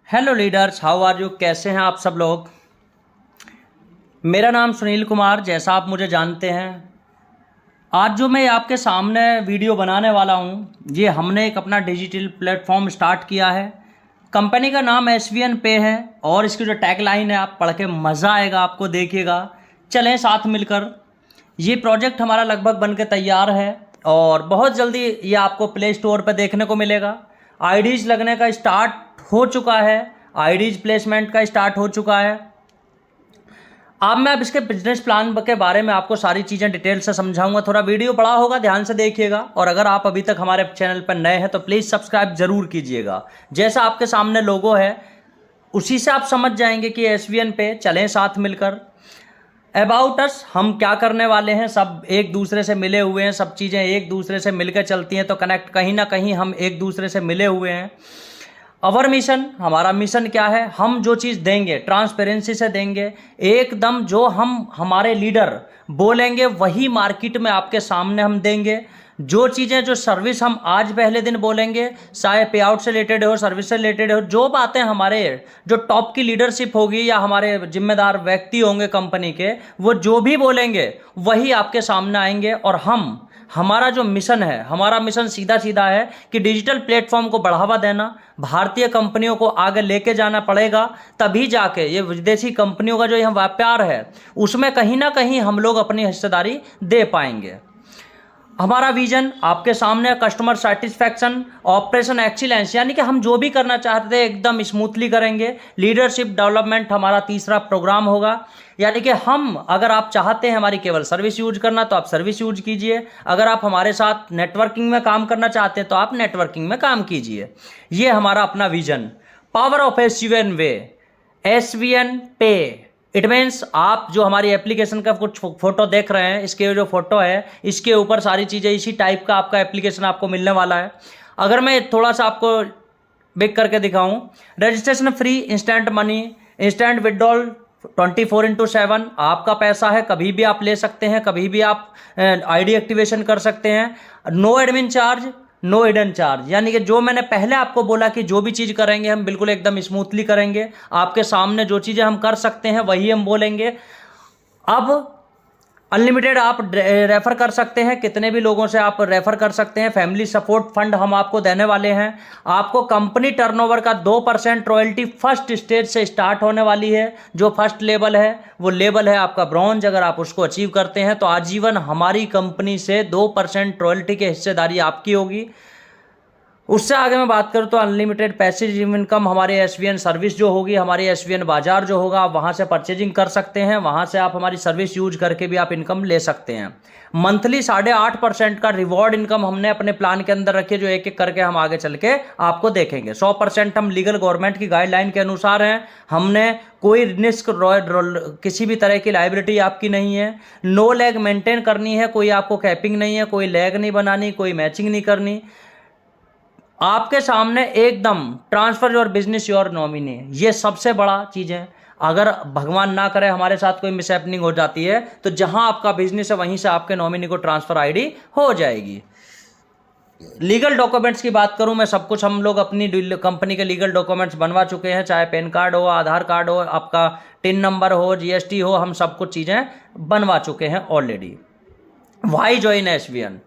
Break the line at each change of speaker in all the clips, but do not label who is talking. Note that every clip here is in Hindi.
Hello leaders, how are you? कैसे हैं आप सब लोग? मेरा नाम सुनील कुमार, जैसा आप मुझे जानते हैं। आज जो मैं आपके सामने वीडियो बनाने वाला हूं, ये हमने एक अपना डिजिटल प्लेटफॉर्म स्टार्ट किया है। कंपनी का नाम एसवीएन पे है और इसकी जो टैगलाइन है आप पढ़ के मज़ा आएगा आपको, देखिएगा। चलें साथ मिलकर। ये प्रोजेक्ट हमारा लगभग बन के तैयार है और बहुत जल्दी ये आपको प्ले स्टोर पर देखने को मिलेगा। आईडीज़ लगने का स्टार्ट हो चुका है, आईडीज़ प्लेसमेंट का स्टार्ट हो चुका है। अब मैं इसके बिजनेस प्लान के बारे में आपको सारी चीज़ें डिटेल से समझाऊंगा। थोड़ा वीडियो बड़ा होगा, ध्यान से देखिएगा। और अगर आप अभी तक हमारे चैनल पर नए हैं तो प्लीज़ सब्सक्राइब जरूर कीजिएगा। जैसा आपके सामने लोगो है उसी से आप समझ जाएंगे कि एसवीएन पे चलें साथ मिलकर। अबाउट अस, हम क्या करने वाले हैं, सब एक दूसरे से मिले हुए हैं। सब चीज़ें एक दूसरे से मिलकर चलती हैं तो कनेक्ट कहीं ना कहीं हम एक दूसरे से मिले हुए हैं। अवर मिशन, हमारा मिशन क्या है? हम जो चीज़ देंगे ट्रांसपेरेंसी से देंगे, एकदम जो हम हमारे लीडर बोलेंगे वही मार्केट में आपके सामने हम देंगे। जो चीज़ें, जो सर्विस हम आज पहले दिन बोलेंगे, चाहे पे आउट से रिलेटेड हो, सर्विस से रिलेटेड हो, जो बातें हमारे जो टॉप की लीडरशिप होगी या हमारे जिम्मेदार व्यक्ति होंगे कंपनी के, वो जो भी बोलेंगे वही आपके सामने आएंगे। और हमारा जो मिशन है, हमारा मिशन सीधा सीधा है कि डिजिटल प्लेटफॉर्म को बढ़ावा देना, भारतीय कंपनियों को आगे लेके जाना पड़ेगा। तभी जाके ये विदेशी कंपनियों का जो यह व्यापार है उसमें कहीं ना कहीं हम लोग अपनी हिस्सेदारी दे पाएंगे। हमारा विजन आपके सामने, कस्टमर सेटिस्फैक्शन, ऑपरेशन एक्सीलेंस, यानी कि हम जो भी करना चाहते हैं एकदम स्मूथली करेंगे। लीडरशिप डेवलपमेंट हमारा तीसरा प्रोग्राम होगा। यानी कि हम, अगर आप चाहते हैं हमारी केवल सर्विस यूज करना तो आप सर्विस यूज कीजिए। अगर आप हमारे साथ नेटवर्किंग में काम करना चाहते हैं तो आप नेटवर्किंग में काम कीजिए। ये हमारा अपना vision. Power of SVN way, SVN पे, इट मीन्स आप जो हमारी एप्लीकेशन का कुछ फोटो देख रहे हैं, इसके जो फोटो है इसके ऊपर सारी चीज़ें इसी टाइप का आपका एप्लीकेशन आपको मिलने वाला है। अगर मैं थोड़ा सा आपको बिग करके दिखाऊं, registration free, instant money, instant withdrawal 24/7। आपका पैसा है, कभी भी आप ले सकते हैं, कभी भी आप आईडी एक्टिवेशन कर सकते हैं। No admin charge, no hidden charge. यानी कि जो मैंने पहले आपको बोला कि जो भी चीज़ करेंगे हम बिल्कुल एकदम स्मूथली करेंगे। आपके सामने जो चीज़ें हम कर सकते हैं वही हम बोलेंगे। अब अनलिमिटेड आप रेफर कर सकते हैं, कितने भी लोगों से आप रेफर कर सकते हैं। फैमिली सपोर्ट फंड हम आपको देने वाले हैं। आपको कंपनी टर्नओवर का 2% रॉयल्टी फर्स्ट स्टेज से स्टार्ट होने वाली है। जो फर्स्ट लेवल है वो लेवल है आपका ब्रॉन्ज। अगर आप उसको अचीव करते हैं तो आजीवन हमारी कंपनी से 2% रॉयल्टी की हिस्सेदारी आपकी होगी। उससे आगे मैं बात करूँ तो अनलिमिटेड पैसिव इनकम, हमारे एसवीएन सर्विस जो होगी, हमारी एसवीएन बाजार जो होगा, आप वहाँ से परचेजिंग कर सकते हैं। वहाँ से आप हमारी सर्विस यूज करके भी आप इनकम ले सकते हैं। मंथली 8.5% का रिवॉर्ड इनकम हमने अपने प्लान के अंदर रखी है, जो एक एक करके हम आगे चल के आपको देखेंगे। 100% हम लीगल गवर्नमेंट की गाइडलाइन के अनुसार हैं। हमने कोई रिस्क, किसी भी तरह की लाइबिलिटी आपकी नहीं है। नो लैग मेंटेन करनी है, कोई आपको कैपिंग नहीं है, कोई लैग नहीं बनानी, कोई मैचिंग नहीं करनी। आपके सामने एकदम transfer your business your nominee, ये सबसे बड़ा चीज़ है। अगर भगवान ना करे हमारे साथ कोई मिसहैपनिंग हो जाती है तो जहां आपका बिजनेस है वहीं से आपके नॉमिनी को ट्रांसफर आईडी हो जाएगी। लीगल डॉक्यूमेंट्स की बात करूं, मैं सब कुछ हम लोग अपनी कंपनी के लीगल डॉक्यूमेंट्स बनवा चुके हैं। चाहे पैन कार्ड हो, आधार कार्ड हो, आपका टिन नंबर हो, जीएसटी हो, हम सब कुछ चीज़ें बनवा चुके हैं ऑलरेडी। Y join SVN?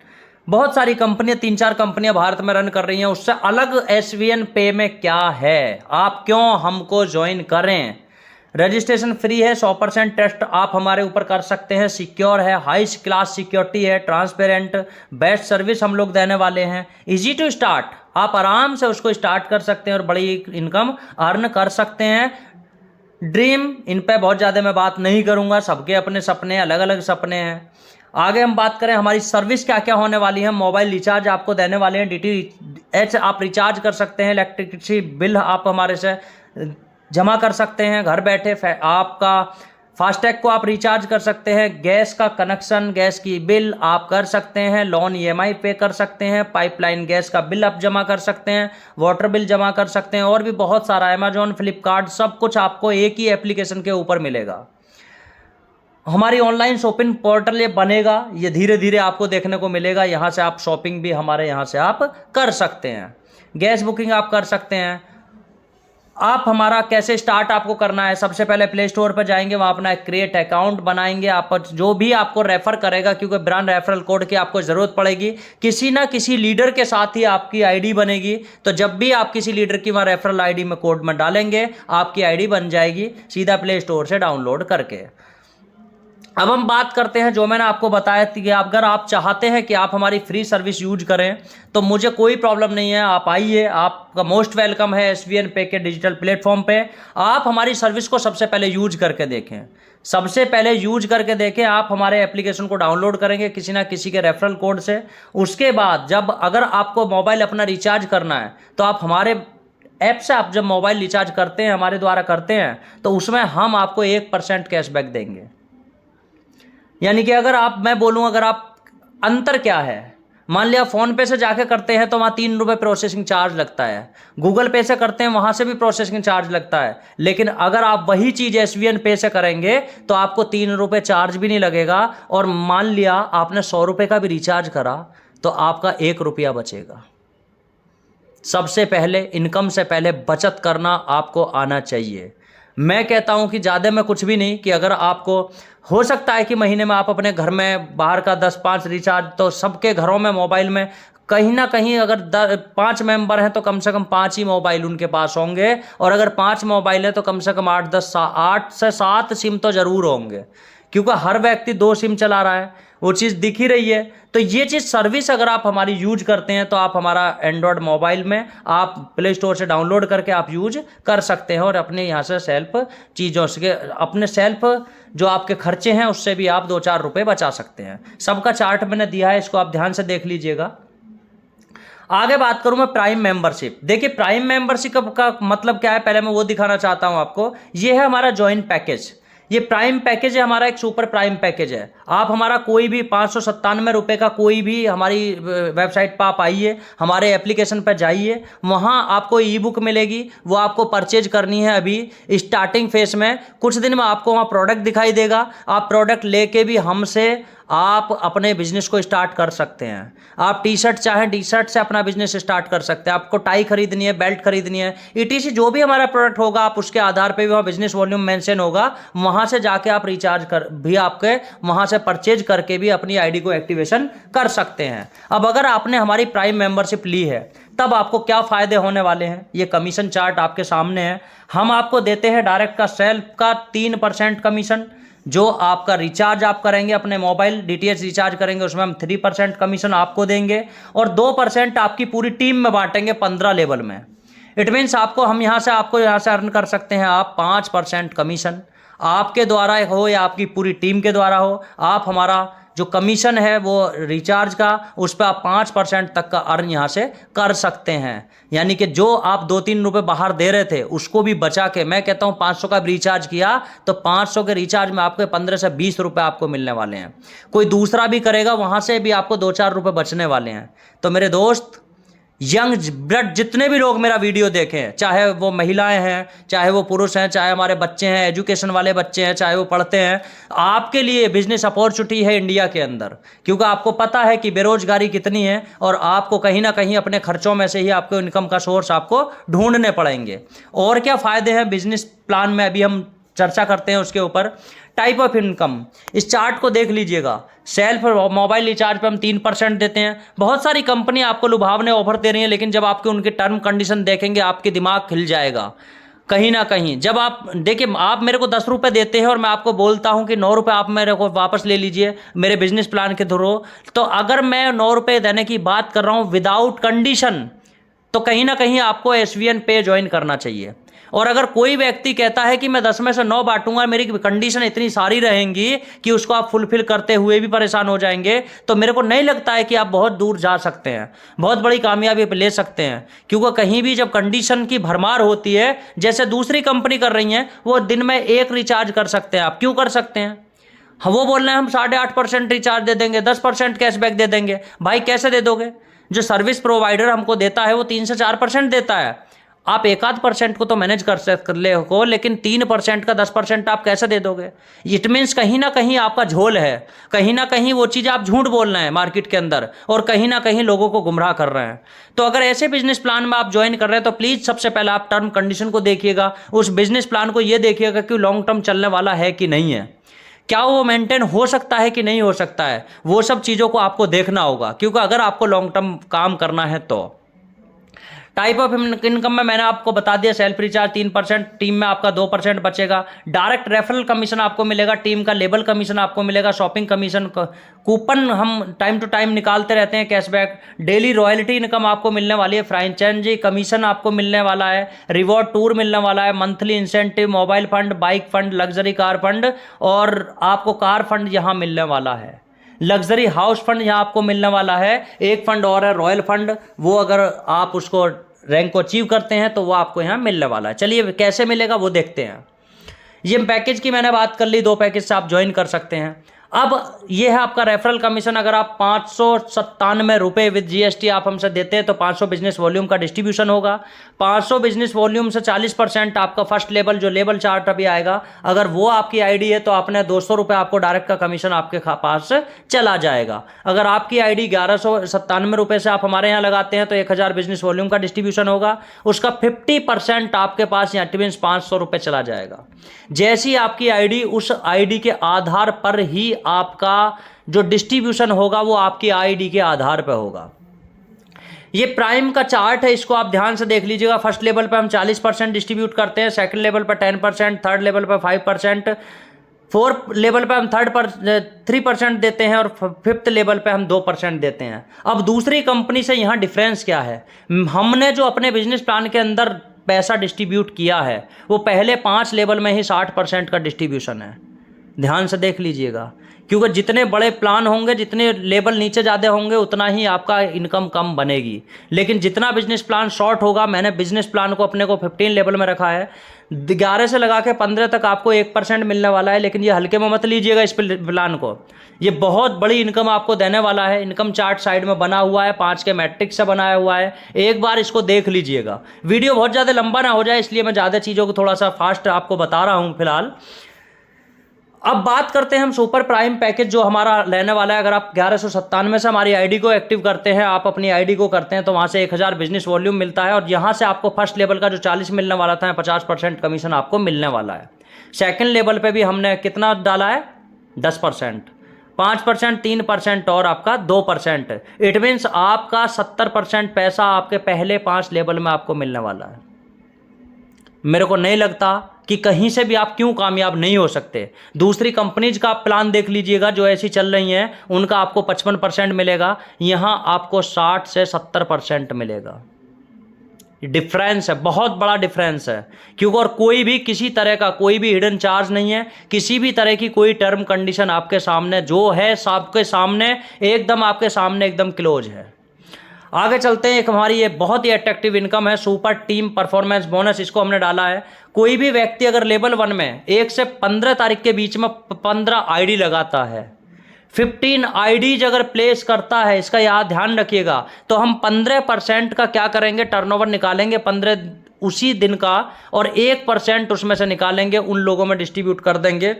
बहुत सारी कंपनियां, 3-4 कंपनियां भारत में रन कर रही हैं। उससे अलग एसवीएन पे में क्या है, आप क्यों हमको ज्वाइन करें? रजिस्ट्रेशन फ्री है, 100% टेस्ट आप हमारे ऊपर कर सकते हैं, सिक्योर है, हाई क्लास सिक्योरिटी है, ट्रांसपेरेंट, बेस्ट सर्विस हम लोग देने वाले हैं। इजी टू स्टार्ट, आप आराम से उसको स्टार्ट कर सकते हैं और बड़ी इनकम अर्न कर सकते हैं। ड्रीम, इन पे बहुत ज़्यादा मैं बात नहीं करूंगा, सबके अपने सपने, अलग अलग सपने हैं। आगे हम बात करें हमारी सर्विस क्या क्या होने वाली है। मोबाइल रिचार्ज आपको देने वाले हैं, डीटीएच आप रिचार्ज कर सकते हैं, इलेक्ट्रिसिटी बिल आप हमारे से जमा कर सकते हैं घर बैठे। आपका फास्टैग को आप रिचार्ज कर सकते हैं, गैस का कनेक्शन, गैस की बिल आप कर सकते हैं, लोन ईएमआई पे कर सकते हैं, पाइपलाइन गैस का बिल आप जमा कर सकते हैं, वाटर बिल जमा कर सकते हैं, और भी बहुत सारा, अमेजॉन, फ्लिपकार्ट, सब कुछ आपको एक ही एप्लीकेशन के ऊपर मिलेगा। हमारी ऑनलाइन शॉपिंग पोर्टल ये बनेगा, ये धीरे धीरे आपको देखने को मिलेगा। यहाँ से आप शॉपिंग भी हमारे यहाँ से आप कर सकते हैं, गैस बुकिंग आप कर सकते हैं। आप हमारा कैसे स्टार्ट आपको करना है, सबसे पहले प्ले स्टोर पर जाएंगे, वहाँ अपना एक क्रिएट अकाउंट बनाएंगे। आप जो भी आपको रेफर करेगा, क्योंकि ब्रांड रेफरल कोड की आपको ज़रूरत पड़ेगी, किसी ना किसी लीडर के साथ ही आपकी आईडी बनेगी। तो जब भी आप किसी लीडर की वहाँ रेफरल आईडी में कोड में डालेंगे, आपकी आईडी बन जाएगी सीधा प्ले स्टोर से डाउनलोड करके। अब हम बात करते हैं जो मैंने आपको बताया थी कि अगर आप चाहते हैं कि आप हमारी फ्री सर्विस यूज करें तो मुझे कोई प्रॉब्लम नहीं है, आप आइए, आपका मोस्ट वेलकम है एसवीएन पे के डिजिटल प्लेटफॉर्म पे। आप हमारी सर्विस को सबसे पहले यूज करके देखें, सबसे पहले यूज करके देखें। आप हमारे एप्लीकेशन को डाउनलोड करेंगे किसी ना किसी के रेफरल कोड से। उसके बाद जब अगर आपको मोबाइल अपना रिचार्ज करना है तो आप हमारे ऐप से आप जब मोबाइल रिचार्ज करते हैं, हमारे द्वारा करते हैं, तो उसमें हम आपको 1% कैशबैक देंगे। यानी कि अगर आप, मैं बोलूँ, अगर आप, अंतर क्या है, मान लिया फोन पे से जाके करते हैं तो वहाँ 3 रुपये प्रोसेसिंग चार्ज लगता है, गूगल पे से करते हैं वहाँ से भी प्रोसेसिंग चार्ज लगता है, लेकिन अगर आप वही चीज़ एसवीएन पे से करेंगे तो आपको 3 रुपये चार्ज भी नहीं लगेगा। और मान लिया आपने 100 रुपये का भी रिचार्ज करा तो आपका 1 रुपया बचेगा। सबसे पहले इनकम से पहले बचत करना आपको आना चाहिए। मैं कहता हूं कि ज़्यादा में कुछ भी नहीं, कि अगर आपको हो सकता है कि महीने में आप अपने घर में बाहर का 10-5 रिचार्ज, तो सबके घरों में मोबाइल में कहीं ना कहीं अगर 5 मेंबर हैं तो कम से कम 5 ही मोबाइल उनके पास होंगे, और अगर 5 मोबाइल है तो कम से कम 8 से 7 सिम तो ज़रूर होंगे, क्योंकि हर व्यक्ति 2 सिम चला रहा है, वो चीज़ दिख ही रही है। तो ये चीज़ सर्विस अगर आप हमारी यूज करते हैं तो आप हमारा एंड्रॉयड मोबाइल में आप प्ले स्टोर से डाउनलोड करके आप यूज कर सकते हैं, और अपने यहाँ से सेल्फ चीज़ों से, अपने सेल्फ जो आपके खर्चे हैं उससे भी आप 2-4 रुपये बचा सकते हैं। सबका चार्ट मैंने दिया है, इसको आप ध्यान से देख लीजिएगा। आगे बात करूं मैं प्राइम मेंबरशिप। देखिए प्राइम मेंबरशिप का मतलब क्या है, पहले मैं वो दिखाना चाहता हूं आपको। ये है हमारा जॉइंट पैकेज। ये प्राइम पैकेज है हमारा, एक सुपर प्राइम पैकेज है। आप हमारा कोई भी 597 रुपये का कोई भी हमारी वेबसाइट पर आप आइए, हमारे एप्लीकेशन पर जाइए, वहाँ आपको ई बुक मिलेगी, वो आपको परचेज करनी है। अभी स्टार्टिंग फेज में कुछ दिन में आपको वहाँ प्रोडक्ट दिखाई देगा, आप प्रोडक्ट लेके भी हमसे आप अपने बिजनेस को स्टार्ट कर सकते हैं। आप टी शर्ट चाहें, टी शर्ट से अपना बिजनेस स्टार्ट कर सकते हैं। आपको टाई खरीदनी है, बेल्ट खरीदनी है, ईटीसी जो भी हमारा प्रोडक्ट होगा, आप उसके आधार पे भी वहाँ बिजनेस वॉल्यूम मेंशन होगा, वहाँ से जाके आप रिचार्ज कर भी, आपके वहाँ से परचेज करके भी अपनी आईडी को एक्टिवेशन कर सकते हैं। अब अगर आपने हमारी प्राइम मेंबरशिप ली है तब आपको क्या फ़ायदे होने वाले हैं, ये कमीशन चार्ट आपके सामने है। हम आपको देते हैं डायरेक्ट का सेल्फ का 3% कमीशन। जो आपका रिचार्ज आप करेंगे, अपने मोबाइल डीटीएच रिचार्ज करेंगे, उसमें हम 3% कमीशन आपको देंगे, और 2% आपकी पूरी टीम में बांटेंगे 15 लेवल में। इट मीन्स आपको हम यहाँ से अर्न कर सकते हैं आप 5% कमीशन, आपके द्वारा हो या आपकी पूरी टीम के द्वारा हो। आप हमारा जो कमीशन है वो रिचार्ज का, उस पर आप 5% तक का अर्न यहाँ से कर सकते हैं। यानी कि जो आप 2-3 रुपये बाहर दे रहे थे उसको भी बचा के, मैं कहता हूँ 500 का रिचार्ज किया तो 500 के रिचार्ज में आपको 15 से 20 रुपये आपको मिलने वाले हैं। कोई दूसरा भी करेगा वहाँ से भी आपको 2-4 रुपये बचने वाले हैं। तो मेरे दोस्त, यंग ब्लड जितने भी लोग मेरा वीडियो देखें, चाहे वो महिलाएं हैं, चाहे वो पुरुष हैं, चाहे हमारे बच्चे हैं, एजुकेशन वाले बच्चे हैं, चाहे वो पढ़ते हैं, आपके लिए बिजनेस अपॉर्चुनिटी है इंडिया के अंदर। क्योंकि आपको पता है कि बेरोजगारी कितनी है, और आपको कहीं ना कहीं अपने खर्चों में से ही आपको इनकम का सोर्स आपको ढूंढने पड़ेंगे। और क्या फ़ायदे हैं बिजनेस प्लान में, अभी हम चर्चा करते हैं उसके ऊपर। टाइप ऑफ इनकम, इस चार्ट को देख लीजिएगा। सेल्फ मोबाइल रिचार्ज पे हम 3% देते हैं। बहुत सारी कंपनी आपको लुभावने ऑफर दे रही हैं, लेकिन जब आपके उनके टर्म कंडीशन देखेंगे आपके दिमाग खिल जाएगा कहीं ना कहीं। जब आप देखिए, आप मेरे को 10 रुपये देते हैं और मैं आपको बोलता हूं कि 9 रुपये आप मेरे को वापस ले लीजिए मेरे बिजनेस प्लान के थ्रू, तो अगर मैं 9 रुपये देने की बात कर रहा हूं विदाउट कंडीशन, तो कहीं ना कहीं आपको एसवीएन पे ज्वाइन करना चाहिए। और अगर कोई व्यक्ति कहता है कि मैं 10 में से 9 बांटूंगा, मेरी कंडीशन इतनी सारी रहेंगी कि उसको आप फुलफिल करते हुए भी परेशान हो जाएंगे, तो मेरे को नहीं लगता है कि आप बहुत दूर जा सकते हैं, बहुत बड़ी कामयाबी ले सकते हैं। क्योंकि कहीं भी जब कंडीशन की भरमार होती है, जैसे दूसरी कंपनी कर रही है, वो दिन में 1 रिचार्ज कर सकते हैं। आप क्यों कर सकते हैं? वो बोल रहे हैं हम 8.5% रिचार्ज दे देंगे, 10% कैशबैक दे देंगे। भाई कैसे दे दोगे? जो सर्विस प्रोवाइडर हमको देता है वो 3 से 4% देता है, आप 1-8% को तो मैनेज कर ले हो, लेकिन 3% का 10% आप कैसे दे दोगे? इट मीन्स कहीं ना कहीं आपका झोल है, कहीं ना कहीं वो चीज़ आप झूठ बोल रहे हैं मार्केट के अंदर, और कहीं ना कहीं लोगों को गुमराह कर रहे हैं। तो अगर ऐसे बिजनेस प्लान में आप ज्वाइन कर रहे हैं तो प्लीज़ सबसे पहले आप टर्म कंडीशन को देखिएगा, उस बिजनेस प्लान को ये देखिएगा कि लॉन्ग टर्म चलने वाला है कि नहीं है, क्या वो मेंटेन हो सकता है कि नहीं हो सकता है। वो सब चीज़ों को आपको देखना होगा, क्योंकि अगर आपको लॉन्ग टर्म काम करना है तो। टाइप ऑफ इनकम में मैंने आपको बता दिया, सेल्फ रिचार्ज 3%, टीम में आपका 2% बचेगा, डायरेक्ट रेफरल कमीशन आपको मिलेगा, टीम का लेबल कमीशन आपको मिलेगा, शॉपिंग कमीशन, कूपन हम टाइम टू टाइम निकालते रहते हैं, कैशबैक, डेली रॉयल्टी इनकम आपको मिलने वाली है, फ्रेंचाइजी कमीशन आपको मिलने वाला है, रिवॉर्ड टूर मिलने वाला है, monthly incentive, mobile fund, bike fund, luxury car fund, और आपको कार फंड यहाँ मिलने वाला है, लग्जरी हाउस फंड यहाँ आपको मिलने वाला है। एक फंड और है रॉयल फंड, वो अगर आप उसको रैंक को अचीव करते हैं तो वो आपको यहाँ मिलने वाला है। चलिए कैसे मिलेगा वो देखते हैं। ये पैकेज की मैंने बात कर ली, 2 पैकेज से आप ज्वाइन कर सकते हैं। अब ये है आपका रेफरल कमीशन, अगर आप 597 रुपये विद जीएसटी आप हमसे देते हैं तो 500 बिजनेस वॉल्यूम का डिस्ट्रीब्यूशन होगा। 500 बिजनेस वॉल्यूम से 40% आपका फर्स्ट लेवल, जो लेवल चार्ट अभी आएगा, अगर वो आपकी आईडी है तो आपने 200 रुपये आपको डायरेक्ट का कमीशन आपके पास चला जाएगा। अगर आपकी आईडी 1197 रुपये से आप हमारे यहाँ लगाते हैं तो 1000 बिजनेस वॉल्यूम का डिस्ट्रीब्यूशन होगा, उसका 50% आपके पास यहाँ मीन्स 500 रुपये चला जाएगा। जैसी आपकी आईडी, उस आईडी के आधार पर ही आपका जो डिस्ट्रीब्यूशन होगा वो आपकी आईडी के आधार पर होगा। ये प्राइम का चार्ट है, इसको आप ध्यान से देख लीजिएगा। फर्स्ट लेवल पे हम 40% डिस्ट्रीब्यूट करते हैं, सेकंड लेवल पे 10%, थर्ड लेवल पे 5%, फोर्थ लेवल पे हम 3% देते हैं, और फिफ्थ लेवल पे हम 2% देते हैं। अब दूसरी कंपनी से यहाँ डिफरेंस क्या है, हमने जो अपने बिजनेस प्लान के अंदर पैसा डिस्ट्रीब्यूट किया है वो पहले 5 लेवल में ही 60% का डिस्ट्रीब्यूशन है। ध्यान से देख लीजिएगा, क्योंकि जितने बड़े प्लान होंगे, जितने लेवल नीचे ज़्यादा होंगे, उतना ही आपका इनकम कम बनेगी। लेकिन जितना बिजनेस प्लान शॉर्ट होगा, मैंने बिजनेस प्लान को अपने को 15 लेवल में रखा है, 11 से लगा के 15 तक आपको 1% मिलने वाला है। लेकिन ये हल्के में मत लीजिएगा इस प्लान को, ये बहुत बड़ी इनकम आपको देने वाला है। इनकम चार्ट साइड में बना हुआ है, 5 के मैट्रिक्स से बनाया हुआ है, एक बार इसको देख लीजिएगा। वीडियो बहुत ज़्यादा लंबा ना हो जाए, इसलिए मैं ज़्यादा चीज़ों को थोड़ा सा फास्ट आपको बता रहा हूँ फिलहाल। अब बात करते हैं हम सुपर प्राइम पैकेज जो हमारा रहने वाला है। अगर आप 1197 से हमारी आईडी को एक्टिव करते हैं, आप अपनी आईडी को करते हैं, तो वहाँ से 1000 बिजनेस वॉल्यूम मिलता है, और यहाँ से आपको फर्स्ट लेवल का जो 40 मिलने वाला था, 50% कमीशन आपको मिलने वाला है। सेकंड लेवल पे भी हमने कितना डाला है, 10%, 5%, 3% और आपका 2%। इट मीन्स आपका 70% पैसा आपके पहले 5 लेवल में आपको मिलने वाला है। मेरे को नहीं लगता कि कहीं से भी आप क्यों कामयाब नहीं हो सकते। दूसरी कंपनीज का आप प्लान देख लीजिएगा जो ऐसी चल रही हैं, उनका आपको 55% मिलेगा, यहां आपको 60 से 70% मिलेगा। डिफरेंस है, बहुत बड़ा डिफरेंस है, क्योंकि और कोई भी किसी तरह का कोई भी हिडन चार्ज नहीं है, किसी भी तरह की कोई टर्म कंडीशन आपके सामने जो है, सबके सामने एकदम, आपके सामने एकदम क्लोज है। आगे चलते हैं। एक हमारी ये बहुत ही अट्रैक्टिव इनकम है, सुपर टीम परफॉर्मेंस बोनस, इसको हमने डाला है। कोई भी व्यक्ति अगर लेवल 1 में 1 से 15 तारीख के बीच में 15 आईडी लगाता है, 15 आईडीज अगर प्लेस करता है, इसका याद ध्यान रखिएगा, तो हम 15% का क्या करेंगे, टर्नओवर निकालेंगे 15 उसी दिन का, और 1% उसमें से निकालेंगे, उन लोगों में डिस्ट्रीब्यूट कर देंगे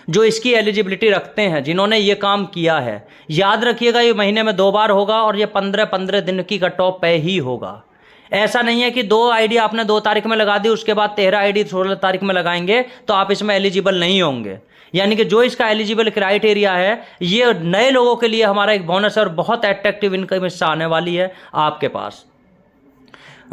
जो इसकी एलिजिबिलिटी रखते हैं, जिन्होंने ये काम किया है। याद रखिएगा ये महीने में 2 बार होगा, और ये 15-15 दिन की कट ऑफ पे ही होगा। ऐसा नहीं है कि 2 आईडी आपने 2 तारीख में लगा दी, उसके बाद 13 आईडी 16 तारीख में लगाएंगे तो आप इसमें एलिजिबल नहीं होंगे। यानी कि जो इसका एलिजिबल क्राइटेरिया है, ये नए लोगों के लिए हमारा एक बोनस है, और बहुत अट्रैक्टिव इनकम इससे आने वाली है आपके पास।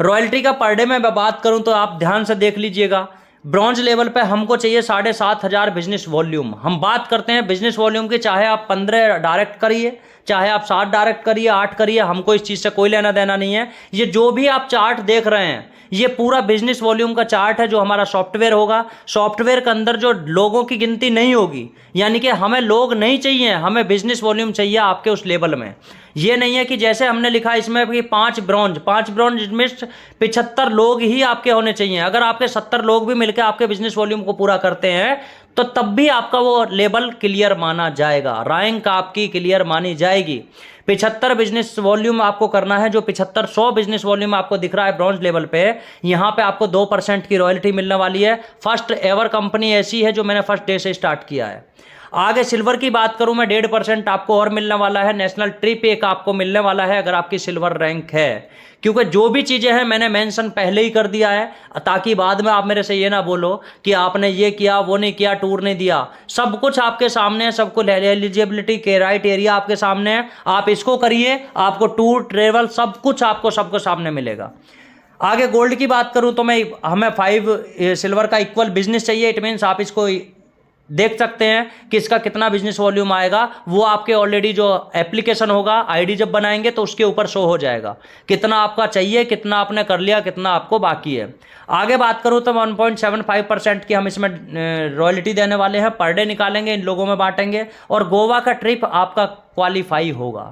रॉयल्टी का पर डे में मैं बात करूं तो आप ध्यान से देख लीजिएगा। ब्रॉन्ज लेवल पे हमको चाहिए 7500 बिजनेस वॉल्यूम। हम बात करते हैं बिजनेस वॉल्यूम की, चाहे आप 15 डायरेक्ट करिए, चाहे आप 7 डायरेक्ट करिए, 8 करिए, हमको इस चीज़ से कोई लेना देना नहीं है। ये जो भी आप चार्ट देख रहे हैं, ये पूरा बिजनेस वॉल्यूम का चार्ट है जो हमारा सॉफ्टवेयर होगा। सॉफ्टवेयर के अंदर जो लोगों की गिनती नहीं होगी, यानी कि हमें लोग नहीं चाहिए, हमें बिजनेस वॉल्यूम चाहिए आपके उस लेवल में। ये नहीं है कि जैसे हमने लिखा इसमें कि 5 ब्रॉन्ज में 75 लोग ही आपके होने चाहिए। अगर आपके 70 लोग भी मिलकर आपके बिजनेस वॉल्यूम को पूरा करते हैं तो तब भी आपका वो लेवल क्लियर माना जाएगा, रैंक आपकी क्लियर मानी जाएगी। 75 बिजनेस वॉल्यूम आपको करना है। जो 75-100 बिजनेस वॉल्यूम आपको दिख रहा है ब्रॉन्ज लेवल पे, यहां पे आपको 2% की रॉयल्टी मिलने वाली है। फर्स्ट एवर कंपनी ऐसी है जो मैंने फर्स्ट डे से स्टार्ट किया है। आगे सिल्वर की बात करूं मैं, 1.5% आपको और मिलने वाला है। नेशनल ट्रिप एक आपको मिलने वाला है अगर आपकी सिल्वर रैंक है, क्योंकि जो भी चीजें हैं मैंने मेंशन पहले ही कर दिया है, ताकि बाद में आप मेरे से ये ना बोलो कि आपने ये किया वो नहीं किया, टूर नहीं दिया। सब कुछ आपके सामने है, सब कुछ एलिजिबिलिटी के राइटेरिया आपके सामने है। आप इसको करिए, आपको टूर ट्रेवल सब कुछ आपको सबको सामने मिलेगा। आगे गोल्ड की बात करूं तो हमें 5 सिल्वर का इक्वल बिजनेस चाहिए। इट मीन्स आप इसको देख सकते हैं कि इसका कितना बिजनेस वॉल्यूम आएगा। वो आपके ऑलरेडी जो एप्लीकेशन होगा, आईडी जब बनाएंगे तो उसके ऊपर शो हो जाएगा कितना आपका चाहिए, कितना आपने कर लिया, कितना आपको बाकी है। आगे बात करूं तो 1.75% की हम इसमें रॉयल्टी देने वाले हैं। पर डे निकालेंगे, इन लोगों में बांटेंगे, और गोवा का ट्रिप आपका क्वालिफाई होगा।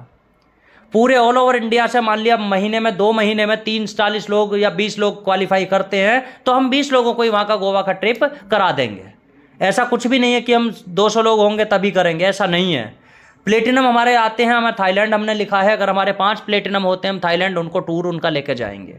पूरे ऑल ओवर इंडिया से मान लिया महीने में 2 महीने में 40 लोग या 20 लोग क्वालिफाई करते हैं, तो हम 20 लोगों को ही वहां का गोवा का ट्रिप करा देंगे। ऐसा कुछ भी नहीं है कि हम 200 लोग होंगे तभी करेंगे, ऐसा नहीं है। प्लेटिनम हमारे आते हैं, हमें थाईलैंड हमने लिखा है, अगर हमारे 5 प्लेटिनम होते हैं हम थाईलैंड उनको टूर उनका लेके जाएंगे।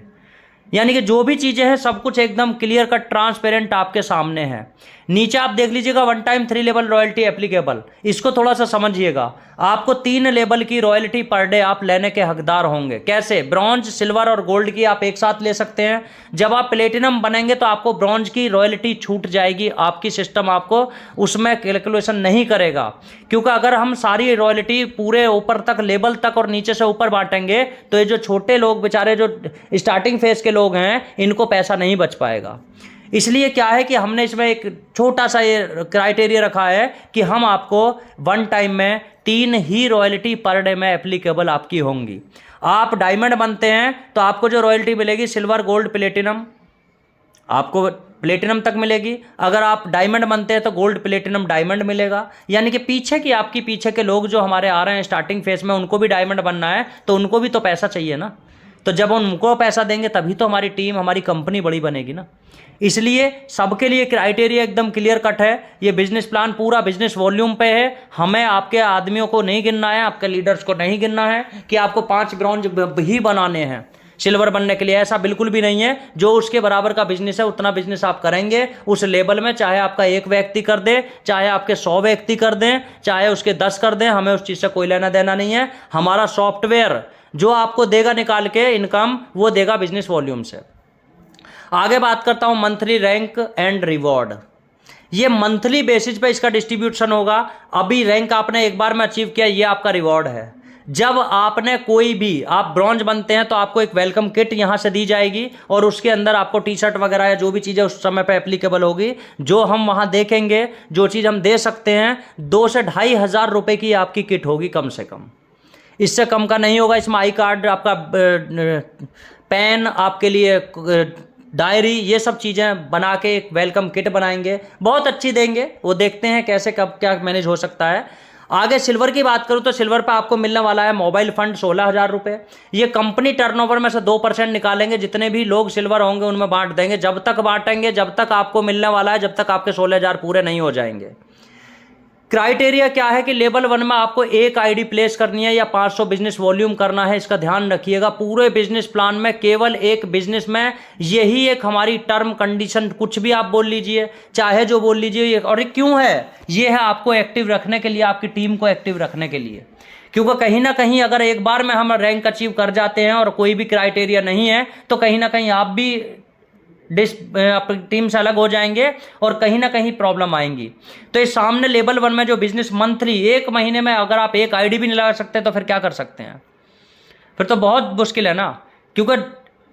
यानी कि जो भी चीजें हैं सब कुछ एकदम क्लियर कट ट्रांसपेरेंट आपके सामने है। नीचे आप देख लीजिएगा 1 टाइम 3 लेवल रॉयल्टी एप्लीकेबल, इसको थोड़ा सा समझिएगा। आपको 3 लेवल की रॉयल्टी पर डे आप लेने के हकदार होंगे। कैसे? ब्रॉन्ज, सिल्वर और गोल्ड की आप एक साथ ले सकते हैं। जब आप प्लेटिनम बनेंगे तो आपको ब्रॉन्ज की रॉयल्टी छूट जाएगी, आपकी सिस्टम आपको उसमें कैलकुलेशन नहीं करेगा, क्योंकि अगर हम सारी रॉयल्टी पूरे ऊपर तक लेवल तक और नीचे से ऊपर बांटेंगे तो ये जो छोटे लोग बेचारे जो स्टार्टिंग फेज के लोग हैं इनको पैसा नहीं बच पाएगा। इसलिए क्या है कि हमने इसमें एक छोटा सा ये क्राइटेरिया रखा है कि हम आपको 1 टाइम में 3 ही रॉयल्टी पर डे में एप्लीकेबल आपकी होंगी। आप डायमंड बनते हैं तो आपको जो रॉयल्टी मिलेगी सिल्वर, गोल्ड, प्लेटिनम, आपको प्लेटिनम तक मिलेगी। अगर आप डायमंड बनते हैं तो गोल्ड, प्लेटिनम, डायमंड मिलेगा। यानी कि आपकी पीछे के लोग जो हमारे आ रहे हैं स्टार्टिंग फेज में, उनको भी डायमंड बनना है तो उनको भी तो पैसा चाहिए ना। तो जब उनको पैसा देंगे तभी तो हमारी टीम, हमारी कंपनी बड़ी बनेगी ना। इसलिए सबके लिए क्राइटेरिया एकदम क्लियर कट है। ये बिजनेस प्लान पूरा बिजनेस वॉल्यूम पे है। हमें आपके आदमियों को नहीं गिनना है, आपके लीडर्स को नहीं गिनना है कि आपको 5 ब्रॉन्ज ही बनाने हैं सिल्वर बनने के लिए। ऐसा बिल्कुल भी नहीं है। जो उसके बराबर का बिजनेस है उतना बिजनेस आप करेंगे उस लेवल में, चाहे आपका 1 व्यक्ति कर दे, चाहे आपके 100 व्यक्ति कर दें, चाहे उसके 10 कर दें, हमें उस चीज से कोई लेना देना नहीं है। हमारा सॉफ्टवेयर जो आपको देगा निकाल के इनकम, वो देगा बिजनेस वॉल्यूम से। आगे बात करता हूं मंथली रैंक एंड रिवॉर्ड। ये मंथली बेसिस पे इसका डिस्ट्रीब्यूशन होगा। अभी रैंक आपने एक बार में अचीव किया, ये आपका रिवॉर्ड है। जब आपने कोई भी, आप ब्रॉन्ज बनते हैं तो आपको एक वेलकम किट यहां से दी जाएगी और उसके अंदर आपको टी शर्ट वगैरह या जो भी चीज़ें उस समय पे एप्लीकेबल होगी, जो हम वहां देखेंगे, जो चीज़ हम दे सकते हैं, 2 से 2,500 रुपए की आपकी किट होगी कम से कम। इससे कम का नहीं होगा। इसमें आई कार्ड, आपका पेन, आपके लिए डायरी, ये सब चीज़ें बना के एक वेलकम किट बनाएंगे, बहुत अच्छी देंगे। वो देखते हैं कैसे कब क्या मैनेज हो सकता है। आगे सिल्वर की बात करूं तो सिल्वर पे आपको मिलने वाला है मोबाइल फंड 16,000 रुपये। ये कंपनी टर्नओवर में से 2% निकालेंगे, जितने भी लोग सिल्वर होंगे उनमें बांट देंगे। जब तक बांटेंगे जब तक आपको मिलने वाला है, जब तक आपके 16,000 पूरे नहीं हो जाएंगे। क्राइटेरिया क्या है कि लेवल 1 में आपको 1 आईडी प्लेस करनी है या 500 बिजनेस वॉल्यूम करना है। इसका ध्यान रखिएगा। पूरे बिजनेस प्लान में केवल एक बिजनेस में यही एक हमारी टर्म कंडीशन, कुछ भी आप बोल लीजिए, चाहे जो बोल लीजिए। और ये क्यों है? ये है आपको एक्टिव रखने के लिए, आपकी टीम को एक्टिव रखने के लिए। क्योंकि कहीं ना कहीं अगर एक बार में हम रैंक अचीव कर जाते हैं और कोई भी क्राइटेरिया नहीं है तो कहीं ना कहीं आप भी अपनी टीम से अलग हो जाएंगे और कहीं ना कहीं प्रॉब्लम आएंगी। तो इस सामने लेवल 1 में जो बिजनेस मंथली 1 महीने में अगर आप 1 आईडी भी नहीं लगा सकते तो फिर क्या कर सकते हैं? फिर तो बहुत मुश्किल है ना। क्योंकि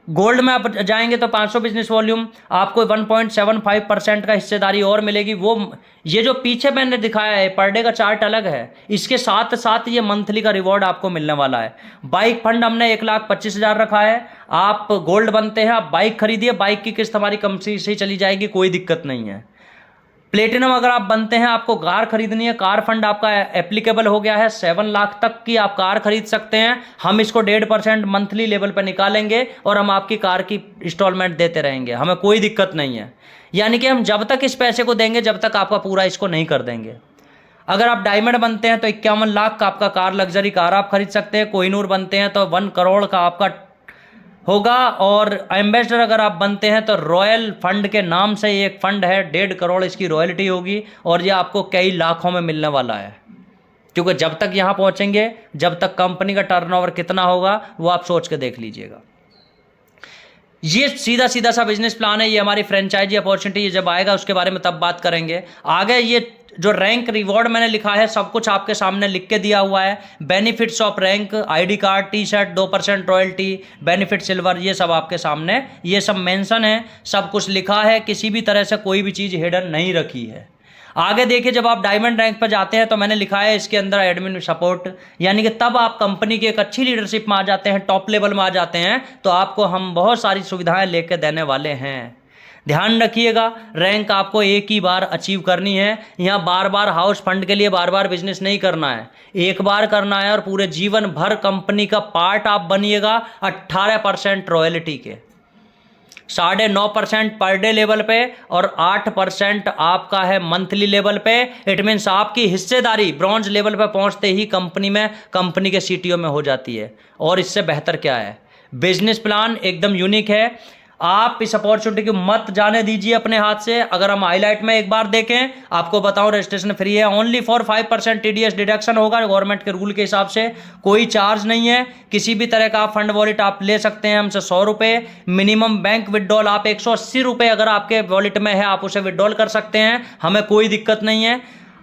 गोल्ड में आप जाएंगे तो 500 बिजनेस वॉल्यूम, आपको 1.75% का हिस्सेदारी और मिलेगी। वो ये जो पीछे मैंने दिखाया है पर डे का चार्ट अलग है, इसके साथ साथ ये मंथली का रिवॉर्ड आपको मिलने वाला है। बाइक फंड हमने 1,25,000 रखा है। आप गोल्ड बनते हैं, आप बाइक खरीदिए, बाइक की किस्त हमारी कंपनी से चली जाएगी, कोई दिक्कत नहीं है। प्लेटिनम अगर आप बनते हैं, आपको कार खरीदनी है, कार फंड आपका एप्लीकेबल हो गया है। 7 लाख तक की आप कार खरीद सकते हैं। हम इसको 1.5% मंथली लेवल पर निकालेंगे और हम आपकी कार की इंस्टॉलमेंट देते रहेंगे, हमें कोई दिक्कत नहीं है। यानी कि हम जब तक इस पैसे को देंगे जब तक आपका पूरा इसको नहीं कर देंगे। अगर आप डायमंड बनते हैं तो 51 लाख का आपका कार, लग्जरी कार आप खरीद सकते हैं। कोहिनूर बनते हैं तो 1 करोड़ का आपका होगा। और एम्बेसडर अगर आप बनते हैं तो रॉयल फंड के नाम से एक फंड है, 1.5 करोड़ इसकी रॉयल्टी होगी और ये आपको कई लाखों में मिलने वाला है। क्योंकि जब तक यहाँ पहुँचेंगे, जब तक कंपनी का टर्नओवर कितना होगा वो आप सोच के देख लीजिएगा। ये सीधा सीधा सा बिजनेस प्लान है, ये हमारी फ्रेंचाइजी अपॉर्चुनिटी, ये जब आएगा उसके बारे में तब बात करेंगे। आगे ये जो रैंक रिवॉर्ड मैंने लिखा है सब कुछ आपके सामने लिख के दिया हुआ है। Benefits of rank, ID card, T shirt, 2% royalty, benefit silver, ये सब आपके सामने, ये सब मेंशन है, सब कुछ लिखा है, किसी भी तरह से कोई भी चीज़ हिडन नहीं रखी है। आगे देखिए, जब आप डायमंड रैंक पर जाते हैं तो मैंने लिखा है इसके अंदर एडमिन सपोर्ट, यानी कि तब आप कंपनी की एक अच्छी लीडरशिप में आ जाते हैं, टॉप लेवल में आ जाते हैं, तो आपको हम बहुत सारी सुविधाएं लेकर देने वाले हैं। ध्यान रखिएगा, रैंक आपको एक ही बार अचीव करनी है। यहाँ बार बार हाउस फंड के लिए बार बार बिजनेस नहीं करना है, एक बार करना है और पूरे जीवन भर कंपनी का पार्ट आप बनिएगा। 18% रॉयल्टी के, 9.5% पर डे लेवल पे और 8% आपका है मंथली लेवल पे। इट मीन्स आपकी हिस्सेदारी ब्रॉन्ज लेवल पे पहुंचते ही कंपनी में, कंपनी के सीटीओ में हो जाती है। और इससे बेहतर क्या है, बिजनेस प्लान एकदम यूनिक है। आप इस अपॉर्चुनिटी को मत जाने दीजिए अपने हाथ से। अगर हम हाईलाइट में एक बार देखें, आपको बताऊं रजिस्ट्रेशन फ्री है, ओनली फॉर 5% टीडीएस डिडक्शन होगा गवर्नमेंट के रूल के हिसाब से, कोई चार्ज नहीं है। किसी भी तरह का फंड वॉलेट आप ले सकते हैं हमसे 100 रुपये, मिनिमम बैंक विड्रॉल आप 180 रुपये अगर आपके वॉलेट में है आप उसे विड्रॉल कर सकते हैं, हमें कोई दिक्कत नहीं है।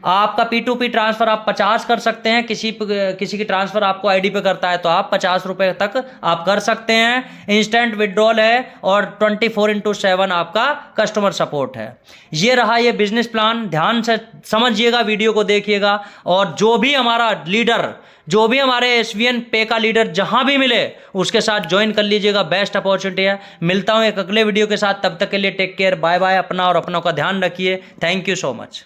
आपका P2P ट्रांसफर आप 50 कर सकते हैं, किसी की ट्रांसफर आपको आईडी पे करता है तो आप 50 रुपये तक आप कर सकते हैं। इंस्टेंट विड्रॉल है और 24/7 आपका कस्टमर सपोर्ट है। ये रहा ये बिजनेस प्लान, ध्यान से समझिएगा, वीडियो को देखिएगा। और जो भी हमारा लीडर, जो भी हमारे SVN पे का लीडर जहां भी मिले उसके साथ ज्वाइन कर लीजिएगा, बेस्ट अपॉर्चुनिटी है। मिलता हूं एक अगले वीडियो के साथ, तब तक के लिए टेक केयर, बाय बाय। अपना और अपनों का ध्यान रखिए। Thank you so much.